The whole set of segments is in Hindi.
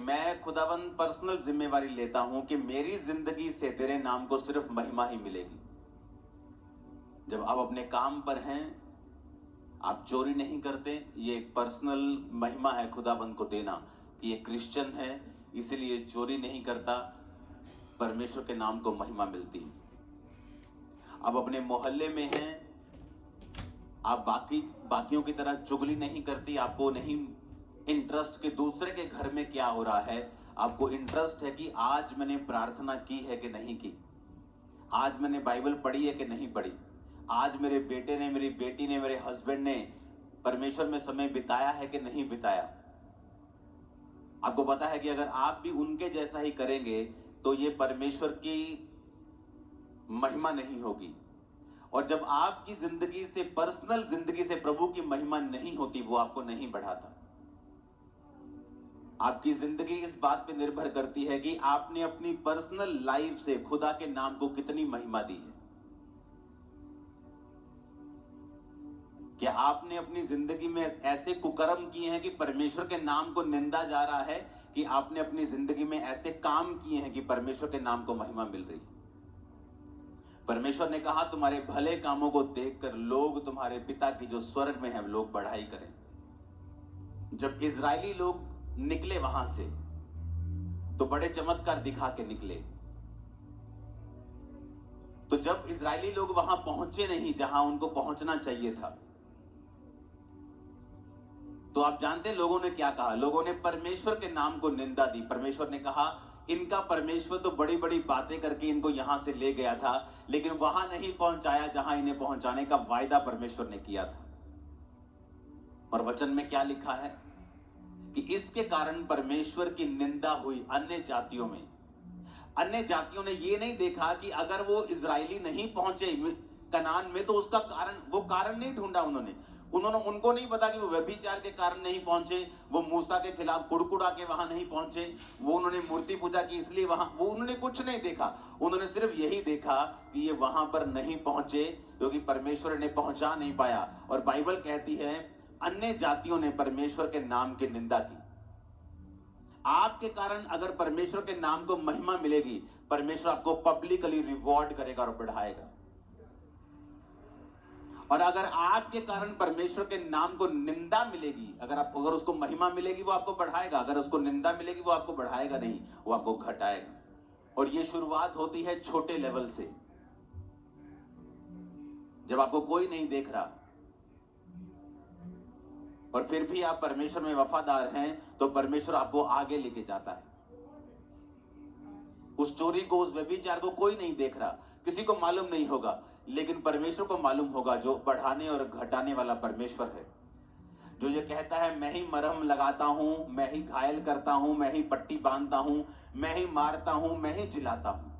मैं खुदावंद पर्सनल जिम्मेवारी लेता हूं कि मेरी जिंदगी से तेरे नाम को सिर्फ महिमा ही मिलेगी। जब आप अपने काम पर हैं, आप चोरी नहीं करते, ये एक पर्सनल महिमा है खुदावंद को देना कि ये क्रिश्चियन है इसलिए चोरी नहीं करता, परमेश्वर के नाम को महिमा मिलती है। आप अपने मोहल्ले में हैं, आप बाकियों की तरह चुगली नहीं करती, आपको नहीं इंटरेस्ट कि दूसरे के घर में क्या हो रहा है, आपको इंटरेस्ट है कि आज मैंने प्रार्थना की है कि नहीं की, आज मैंने बाइबल पढ़ी है कि नहीं पढ़ी, आज मेरे बेटे ने, मेरी बेटी ने, मेरे हस्बैंड ने परमेश्वर में समय बिताया है कि नहीं बिताया। आपको पता है कि अगर आप भी उनके जैसा ही करेंगे तो ये परमेश्वर की महिमा नहीं होगी। और जब आपकी जिंदगी से, पर्सनल जिंदगी से प्रभु की महिमा नहीं होती, वो आपको नहीं बढ़ाता। आपकी जिंदगी इस बात पे निर्भर करती है कि आपने अपनी पर्सनल लाइफ से खुदा के नाम को कितनी महिमा दी है। क्या आपने अपनी जिंदगी में ऐसे कुकर्म किए हैं कि परमेश्वर के नाम को निंदा जा रहा है, कि आपने अपनी जिंदगी में ऐसे काम किए हैं कि परमेश्वर के नाम को महिमा मिल रही है। परमेश्वर ने कहा तुम्हारे भले कामों को देखकर लोग तुम्हारे पिता की जो स्वर्ग में है लोग बढ़ाई करें। जब इजरायली लोग निकले वहां से तो बड़े चमत्कार दिखा के निकले। तो जब इजरायली लोग वहां पहुंचे नहीं जहां उनको पहुंचना चाहिए था, तो आप जानते हैं लोगों ने क्या कहा? लोगों ने परमेश्वर के नाम को निंदा दी। परमेश्वर ने कहा इनका परमेश्वर तो बड़ी बड़ी बातें करके इनको यहां से ले गया था, लेकिन वहां नहीं पहुंचाया जहां इन्हें पहुंचाने का वायदा परमेश्वर ने किया था। और वचन में क्या लिखा है कि इसके कारण परमेश्वर की निंदा हुई अन्य जातियों में। अन्य जातियों ने ये नहीं देखा कि अगर वो इजरायली नहीं पहुंचे कनान में तो उसका कारण, वो कारण नहीं ढूंढा उनको नहीं पता कि वो व्यभिचार के कारण नहीं पहुंचे, वो मूसा के खिलाफ कुड़कुड़ा के वहां नहीं पहुंचे, वो उन्होंने मूर्ति पूजा की इसलिए वहां, वो उन्होंने कुछ नहीं देखा। उन्होंने सिर्फ यही देखा कि ये वहां पर नहीं पहुंचे क्योंकि परमेश्वर ने पहुंचा नहीं पाया। और बाइबल कहती है अन्य जातियों ने परमेश्वर के नाम की निंदा की। आपके कारण अगर परमेश्वर के नाम को महिमा मिलेगी, परमेश्वर आपको पब्लिकली रिवॉर्ड करेगा और बढ़ाएगा। और अगर आपके कारण परमेश्वर के नाम को निंदा मिलेगी, अगर उसको महिमा मिलेगी वो आपको बढ़ाएगा, अगर उसको निंदा मिलेगी वो आपको बढ़ाएगा नहीं, वो आपको घटाएगा। और ये शुरुआत होती है छोटे लेवल से। जब आपको कोई नहीं देख रहा और फिर भी आप परमेश्वर में वफादार हैं, तो परमेश्वर आपको आगे लेके जाता है। उस चोरी को, उस व्यभिचार को कोई नहीं देख रहा, किसी को मालूम नहीं होगा, लेकिन परमेश्वर को मालूम होगा, जो बढ़ाने और घटाने वाला परमेश्वर है, जो ये कहता है मैं ही मरहम लगाता हूं, मैं ही घायल करता हूं, मैं ही पट्टी बांधता हूं, मैं ही मारता हूं, मैं ही जिलाता हूं।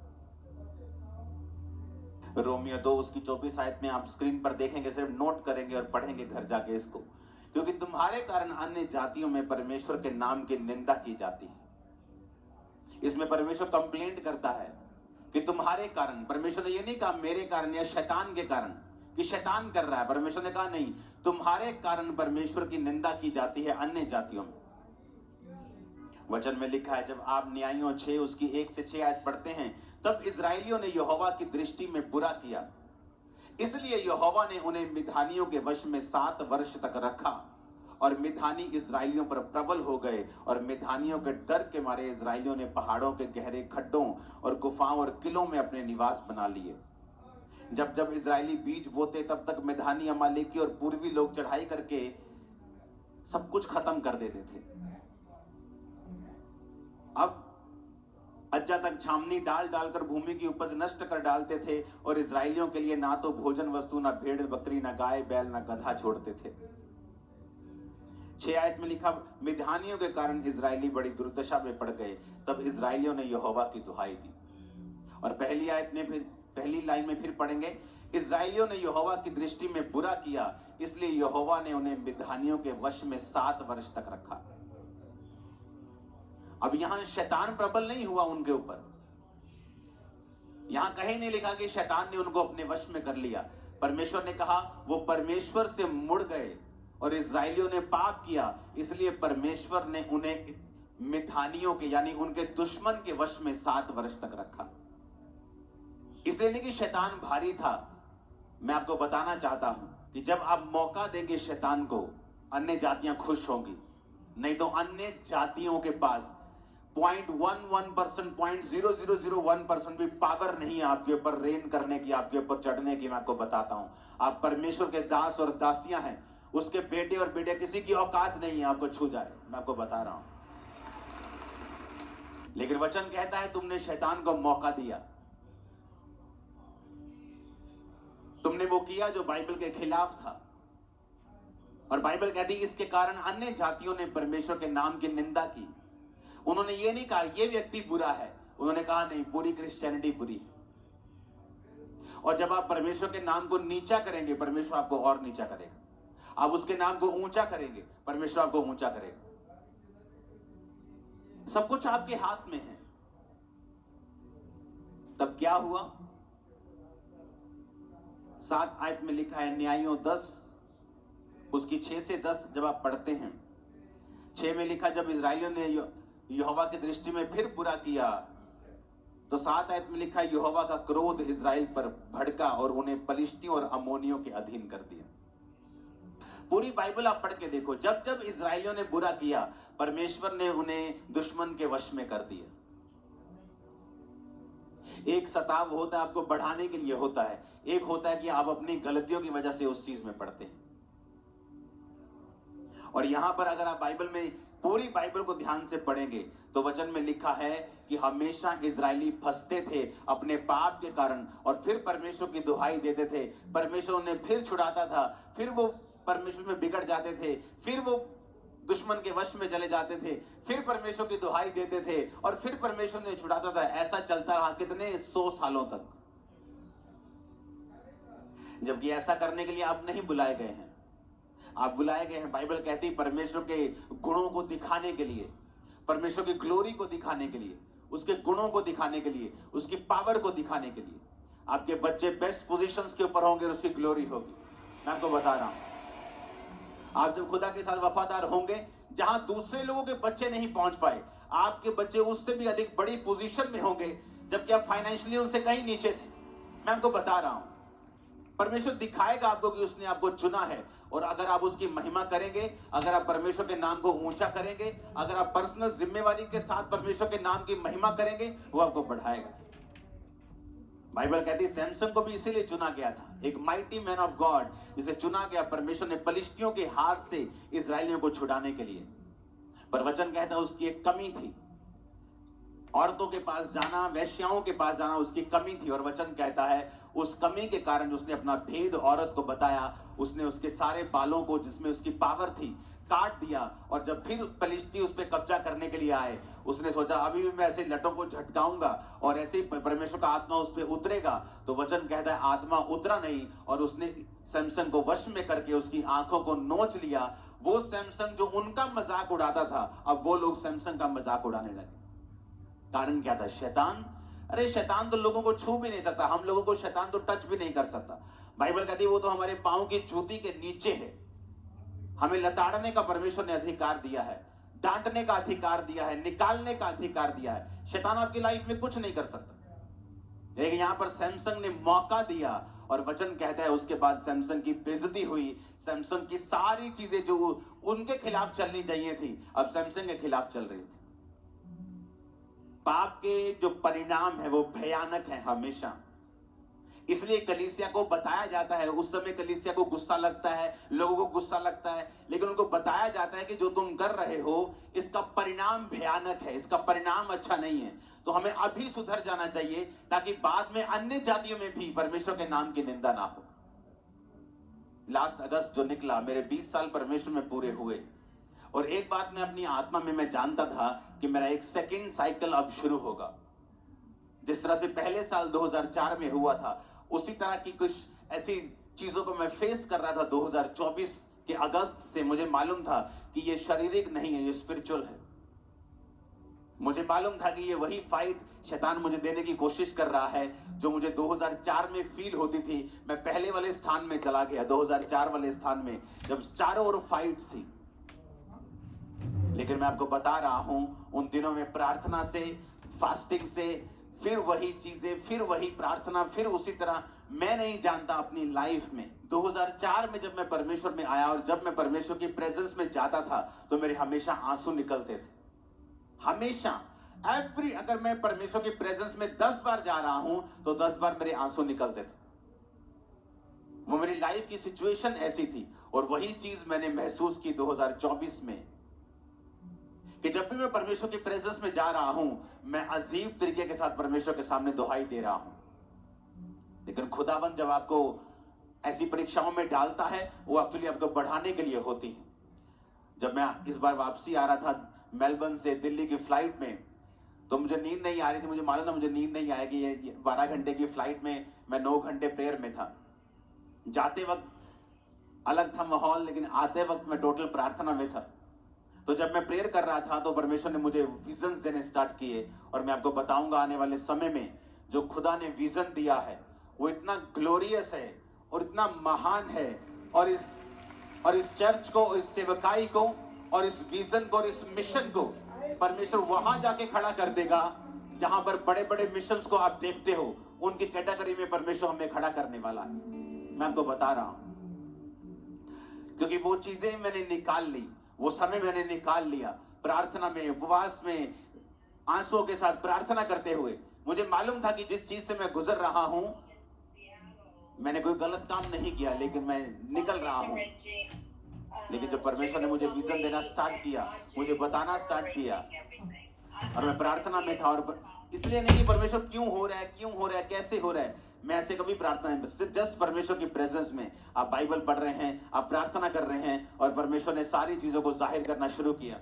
रोमियो 2 उसकी 24 आयत में आप स्क्रीन पर देखेंगे, सिर्फ नोट करेंगे और पढ़ेंगे घर जाके इसको। क्योंकि तुम्हारे कारण अन्य जातियों में परमेश्वर के नाम की निंदा की जाती है। इसमें परमेश्वर कंप्लेंट करता है कि तुम्हारे कारण, परमेश्वर ने ये नहीं कहा मेरे कारण या शैतान के कारण कि शैतान कर रहा है, परमेश्वर ने कहा नहीं, तुम्हारे कारण परमेश्वर की निंदा की जाती है अन्य जातियों में। वचन में लिखा है, जब आप न्यायियों 6 उसकी 1 से 6 आयत पढ़ते हैं, तब इजराइलियों ने यहोवा की दृष्टि में बुरा किया, इसलिए यहोवा ने उन्हें मिधानियों के वश में 7 वर्ष तक रखा और मिधानी इजराइलियों पर प्रबल हो गए। और मिधानियों के डर के मारे इजराइलियों ने पहाड़ों के गहरे खड्डों और गुफाओं और किलों में अपने निवास बना लिए। जब जब इजरायली बीज बोते तब तक मिधानी, अमालेकी और पूर्वी लोग चढ़ाई करके सब कुछ खत्म कर देते थे। अब अज्जा तक छावनी डाल डालकर भूमि की उपज नष्ट कर डालते थे और इजरायलियों के लिए ना तो भोजन वस्तु, ना भेड़ बकरी, ना गाय बैल, ना गधा छोड़ते थे। 6 आयत में लिखा, मिधानियों के कारण इजरायली बड़ी दुर्दशा में पड़ गए, तब इजरायलियों ने यहोवा की दुहाई दी। और पहली लाइन में फिर पढ़ेंगे, इजरायलियों ने यहोवा की दृष्टि में बुरा किया, इसलिए यहोवा ने उन्हें मिधानियों के वश में 7 वर्ष तक रखा। अब यहां शैतान प्रबल नहीं हुआ उनके ऊपर, यहां कहीं नहीं लिखा कि शैतान ने उनको अपने वश में कर लिया। परमेश्वर ने कहा वो परमेश्वर से मुड़ गए और इजरायलियों ने पाप किया, इसलिए परमेश्वर ने उन्हें मिथानियों के यानी उनके दुश्मन के वश में 7 वर्ष तक रखा। इसलिए नहीं कि शैतान भारी था, मैं आपको बताना चाहता हूं कि जब आप मौका देंगे शैतान को, अन्य जातियां खुश होंगी। नहीं तो अन्य जातियों के पास 0.11%, 0.0001% भी पावर नहीं है आपके ऊपर रेन करने की, आपके ऊपर चढ़ने की। मैं आपको बताता हूं, आप परमेश्वर के दास और दासियां हैं, उसके बेटे और बेटे, किसी की औकात नहीं है आपको छू जाए, मैं आपको बता रहा हूं। लेकिन वचन कहता है तुमने शैतान को मौका दिया, तुमने वो किया जो बाइबल के खिलाफ था। और बाइबल कहती है इसके कारण अन्य जातियों ने परमेश्वर के नाम की निंदा की। उन्होंने ये नहीं कहा ये व्यक्ति बुरा है, उन्होंने कहा नहीं, पूरी क्रिश्चियनिटी बुरी है। और जब आप परमेश्वर के नाम को नीचा करेंगे, परमेश्वर आपको और नीचा करेगा। आप उसके नाम को ऊंचा करेंगे, परमेश्वर आपको ऊंचा करेगा। सब कुछ आपके हाथ में है। तब क्या हुआ? 7 आयत में लिखा है, न्यायों 10 उसकी 6 से 10 जब आप पढ़ते हैं, 6 में लिखा जब इजराइलियों ने यहोवा की दृष्टि में फिर बुरा किया, तो 7 आयत में लिखा यहोवा का क्रोध इजराइल पर भड़का और उन्हें पलिश्तियों और अमोनियों के अधीन कर दिया। पूरी बाइबल आप पढ़ के देखो, जब जब इजराइलियों ने बुरा किया, परमेश्वर ने उन्हें दुश्मन के वश में कर दिया। एक सताव होता है आपको बढ़ाने के लिए होता है, एक होता है कि आप अपनी गलतियों की वजह से उस चीज में पड़ते हैं। और यहां पर अगर आप बाइबल में पूरी बाइबल को ध्यान से पढ़ेंगे तो वचन में लिखा है कि हमेशा इजरायली फंसते थे अपने पाप के कारण, और फिर परमेश्वर की दुहाई देते थे, परमेश्वर उन्हें फिर छुड़ाता था, फिर वो परमेश्वर में बिगड़ जाते थे, फिर वो दुश्मन के वश में चले जाते थे, फिर परमेश्वर की दुहाई देते थे और फिर परमेश्वर ने छुड़ाता था। ऐसा चलता रहा कितने 100 सालों तक। जबकि ऐसा करने के लिए आप नहीं बुलाए गए हैं, आप बुलाए गए हैं, बाइबल कहती है, परमेश्वर के गुणों को दिखाने के लिए, परमेश्वर की ग्लोरी को दिखाने के लिए, उसके गुणों को दिखाने के लिए, उसकी पावर को दिखाने के लिए। आपके बच्चे बेस्ट पोजीशंस के ऊपर होंगे और उसकी ग्लोरी होगी। मैं आपको बता रहा हूं, आप जब खुदा के साथ वफादार होंगे, जहां दूसरे लोगों के बच्चे नहीं पहुंच पाए, आपके बच्चे उससे भी अधिक बड़ी पोजीशन में होंगे, जबकि आप फाइनेंशियली उनसे कहीं नीचे थे। मैं आपको बता रहा हूं, परमेश्वर दिखाएगा आपको कि उसने आपको चुना है। और अगर आप उसकी महिमा करेंगे, अगर आप परमेश्वर के नाम को ऊंचा करेंगे, अगर आप पर्सनल जिम्मेवारी के साथ परमेश्वर के नाम की महिमा करेंगे, वो आपको बढ़ाएगा। बाइबल कहती है सैमसन को भी इसीलिए चुना गया था, एक माइटी मैन ऑफ गॉड, जिसे चुना गया परमेश्वर ने पलिश्तियों के हाथ से इजरायलियों को छुड़ाने के लिए। पर वचन कहता है उसकी एक कमी थी, औरतों के पास जाना, वैश्याओं के पास जाना, उसकी कमी थी। और वचन कहता है उस कमी के कारण उसने अपना भेद औरत को बताया, उसने उसके सारे बालों को जिसमें उसकी पावर थी काट दिया। और जब फिर पलिश्ती उस पर कब्जा करने के लिए आए, उसने सोचा अभी भी मैं ऐसे लटों को झटकाऊंगा और ऐसे ही परमेश्वर का आत्मा उस पर उतरेगा। तो वचन कहता है आत्मा उतरा नहीं, और उसने सैमसन को वश में करके उसकी आंखों को नोच लिया। वो सैमसन जो उनका मजाक उड़ाता था, अब वो लोग सैमसन का मजाक उड़ाने लगे। कारण क्या था? शैतान। अरे शैतान तो लोगों को छू भी नहीं सकता, हम लोगों को शैतान तो टच भी नहीं कर सकता। बाइबल कहती है वो तो हमारे पांव की जूती के नीचे है। हमें लताड़ने का परमेश्वर ने अधिकार दिया है, डांटने का अधिकार दिया है, निकालने का अधिकार दिया है। शैतान आपकी लाइफ में कुछ नहीं कर सकता। लेकिन यहां पर सैमसन ने मौका दिया, और वचन कहता है उसके बाद सैमसन की बेइज्जती हुई। सैमसन की सारी चीजें जो उनके खिलाफ चलनी चाहिए थी, अब सैमसन के खिलाफ चल रही थी। पाप के जो परिणाम है वो भयानक है हमेशा। इसलिए कलीसिया को बताया जाता है, उस समय कलीसिया को गुस्सा लगता है, लोगों को गुस्सा लगता है, लेकिन उनको बताया जाता है कि जो तुम कर रहे हो इसका परिणाम भयानक है, इसका परिणाम अच्छा नहीं है। तो हमें अभी सुधर जाना चाहिए ताकि बाद में अन्य जातियों में भी परमेश्वर के नाम की निंदा ना हो। लास्ट अगस्त जो निकला, मेरे 20 साल परमेश्वर में पूरे हुए, और एक बात मैं अपनी आत्मा में मैं जानता था कि मेरा एक सेकंड साइकिल अब शुरू होगा। जिस तरह से पहले साल 2004 में हुआ था, उसी तरह की कुछ ऐसी चीजों को मैं फेस कर रहा था 2024 के अगस्त से। मुझे मालूम था कि ये शारीरिक नहीं है, ये स्पिरिचुअल है। मुझे मालूम था कि ये वही फाइट शैतान मुझे देने की कोशिश कर रहा है जो मुझे 2004 में फील होती थी। मैं पहले वाले स्थान में चला गया, 2004 वाले स्थान में, जब चारों ओर फाइट थी। लेकिन मैं आपको बता रहा हूं, उन दिनों में प्रार्थना से, फास्टिंग से, फिर वही चीजें, फिर वही प्रार्थना, फिर उसी तरह, मैं नहीं जानता अपनी लाइफ में 2004 में जब मैं परमेश्वर में आया और जब मैं परमेश्वर की प्रेजेंस में जाता था तो मेरे हमेशा आंसू निकलते थे, हमेशा। अगर मैं परमेश्वर की प्रेजेंस में 10 बार जा रहा हूं तो 10 बार मेरे आंसू निकलते थे। वो मेरी लाइफ की सिचुएशन ऐसी थी। और वही चीज मैंने महसूस की 2024 में, कि जब भी मैं परमेश्वर की प्रेजेंस में जा रहा हूं, मैं अजीब तरीके के साथ परमेश्वर के सामने दुहाई दे रहा हूं। लेकिन खुदाबंद जब आपको ऐसी परीक्षाओं में डालता है, वो एक्चुअली आपको बढ़ाने के लिए होती है। जब मैं इस बार वापसी आ रहा था मेलबर्न से दिल्ली की फ्लाइट में, तो मुझे नींद नहीं आ रही थी। मुझे मालूम था मुझे नींद नहीं आएगी। ये 12 घंटे की फ्लाइट में मैं 9 घंटे प्रेयर में था। जाते वक्त अलग था माहौल, लेकिन आते वक्त मैं टोटल प्रार्थना में था। तो जब मैं प्रेयर कर रहा था तो परमेश्वर ने मुझे विजन्स देने स्टार्ट किए। और मैं आपको बताऊंगा आने वाले समय में जो खुदा ने विजन दिया है वो इतना ग्लोरियस है और इतना महान है। और इस चर्च को, इस सेवकाई को, और इस विजन को और इस मिशन को परमेश्वर वहां जाके खड़ा कर देगा जहां पर बड़े बड़े मिशंस को आप देखते हो, उनकी कैटेगरी में परमेश्वर हमें खड़ा करने वाला है। मैं आपको बता रहा हूं, क्योंकि वो चीजें मैंने निकाल ली, वो समय मैंने निकाल लिया प्रार्थना में, उपवास में, आंसुओं के साथ प्रार्थना करते हुए। मुझे मालूम था कि जिस चीज से मैं गुजर रहा हूं, मैंने कोई गलत काम नहीं किया, लेकिन मैं निकल रहा हूं। लेकिन जब परमेश्वर ने मुझे विजन देना स्टार्ट किया, मुझे बताना स्टार्ट किया, और मैं प्रार्थना में था, और इसलिए नहीं कि परमेश्वर क्यों हो रहा है, कैसे हो रहा है, मैं ऐसे कभी प्रार्थना नहीं, जस्ट परमेश्वर की प्रेजेंस में आप बाइबल पढ़ रहे हैं, आप प्रार्थना कर रहे हैं, और परमेश्वर ने सारी चीजों को जाहिर करना शुरू किया।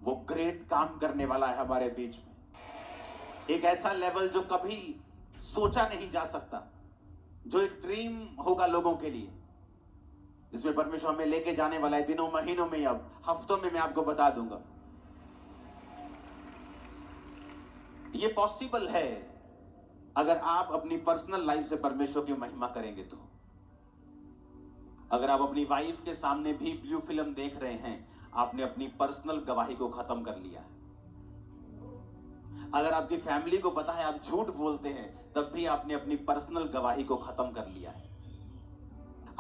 वो ग्रेट काम करने वाला है हमारे बीच में, एक ऐसा लेवल जो कभी सोचा नहीं जा सकता, जो एक ड्रीम होगा लोगों के लिए, जिसमें परमेश्वर हमें लेके जाने वाला है दिनों, महीनों में, अब हफ्तों में। मैं आपको बता दूंगा ये पॉसिबल है अगर आप अपनी पर्सनल लाइफ से परमेश्वर की महिमा करेंगे तो। अगर आप अपनी वाइफ के सामने भी ब्लू फिल्म देख रहे हैं, आपने अपनी पर्सनल गवाही को खत्म कर लिया है। अगर आपकी फैमिली को पता है आप झूठ बोलते हैं, तब भी आपने अपनी पर्सनल गवाही को खत्म कर लिया है।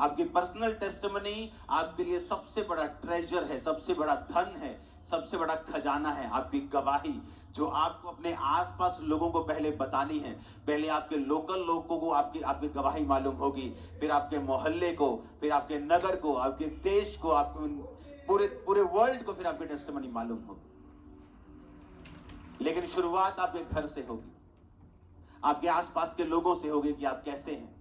आपकी पर्सनल टेस्टिमनी आपके लिए सबसे बड़ा ट्रेजर है, सबसे बड़ा धन है, सबसे बड़ा खजाना है। आपकी गवाही जो आपको अपने आसपास लोगों को पहले बतानी है। पहले आपके लोकल लोगों को आपकी गवाही मालूम होगी, फिर आपके मोहल्ले को, फिर आपके नगर को, आपके देश को, आपके पूरे वर्ल्ड को, फिर आपकी टेस्टिमनी मालूम होगी। लेकिन शुरुआत आपके घर से होगी, आपके आसपास के लोगों से होगी कि आप कैसे हैं।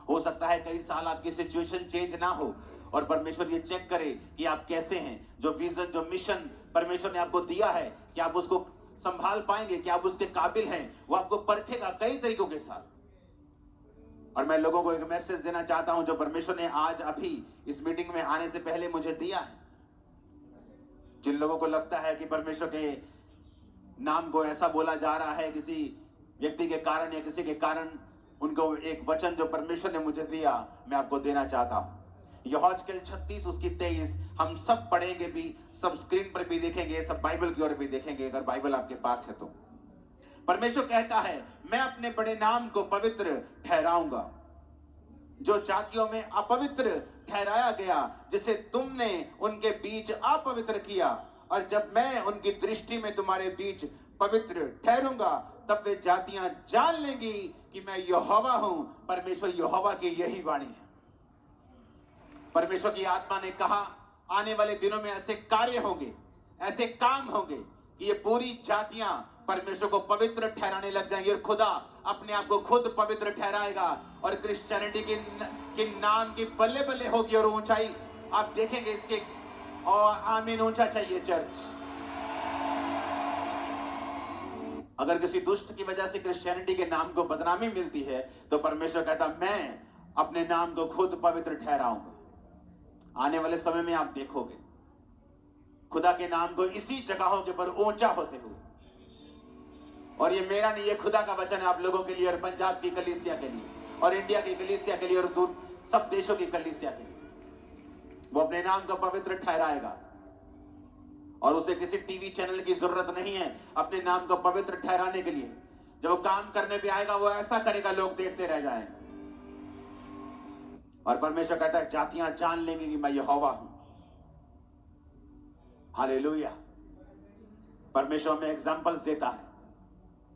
हो सकता है कई साल आपकी सिचुएशन चेंज ना हो और परमेश्वर ये चेक करे कि आप कैसे हैं। जो विजन, जो मिशन परमेश्वर ने आपको दिया है, कि आप उसको संभाल पाएंगे, कि आप उसके काबिल हैं, वो आपको परखेगा कई तरीकों के साथ। और मैं लोगों को एक मैसेज देना चाहता हूं जो परमेश्वर ने आज अभी इस मीटिंग में आने से पहले मुझे दिया है। जिन लोगों को लगता है कि परमेश्वर के नाम को ऐसा बोला जा रहा है किसी व्यक्ति के कारण या किसी के कारण, उनको एक वचन जो परमेश्वर ने मुझे दिया मैं आपको देना चाहता हूं। यहोशूएल 36 उसकी 23 हम सब पढ़ेंगे भी, सब स्क्रीन पर भी देखेंगे, सब बाइबल की ओर भी देखेंगे अगर बाइबल आपके पास है तो। परमेश्वर कहता है, मैं अपने बड़े नाम को पवित्र ठहराऊंगा। जो जातियों में अपवित्र ठहराया गया, जिसे तुमने उनके बीच अपवित्र किया, और जब मैं उनकी दृष्टि में तुम्हारे बीच पवित्र ठहरूंगा, तब वे जातियां जान लेंगी कि मैं यहोवा हूं। परमेश्वर यहोवा की यही वाणी है। परमेश्वर की आत्मा ने कहा, आने वाले दिनों में ऐसे कार्य होंगे, ऐसे काम होंगे कि ये पूरी जातियां परमेश्वर को पवित्र ठहराने लग जाएंगी, और खुदा अपने आप को खुद पवित्र ठहराएगा, और क्रिश्चियनिटी के नाम की बल्ले बल्ले होगी, और ऊंचाई आप देखेंगे इसके। और आमीन, ऊंचा चाहिए चर्च। अगर किसी दुष्ट की वजह से क्रिश्चियनिटी के नाम को बदनामी मिलती है, तो परमेश्वर कहता, मैं अपने नाम को खुद पवित्र ठहराऊंगा। आने वाले समय में आप देखोगे खुदा के नाम को इसी जगहों के पर ऊंचा होते हुए। और ये मेरा नहीं, ये खुदा का वचन है आप लोगों के लिए, और पंजाब की कलीसिया के लिए, और इंडिया की कलीसिया के लिए, और दूर सब देशों की कलीसिया के लिए। वो अपने नाम को पवित्र ठहराएगा। और उसे किसी टीवी चैनल की जरूरत नहीं है अपने नाम को पवित्र ठहराने के लिए। जब वो काम करने भी आएगा वो ऐसा करेगा लोग देखते रह जाएंगे। और परमेश्वर कहता है जातियां जान लेंगी कि मैं यहोवा हूं। हालेलुया। परमेश्वर में एग्जाम्पल्स देता है।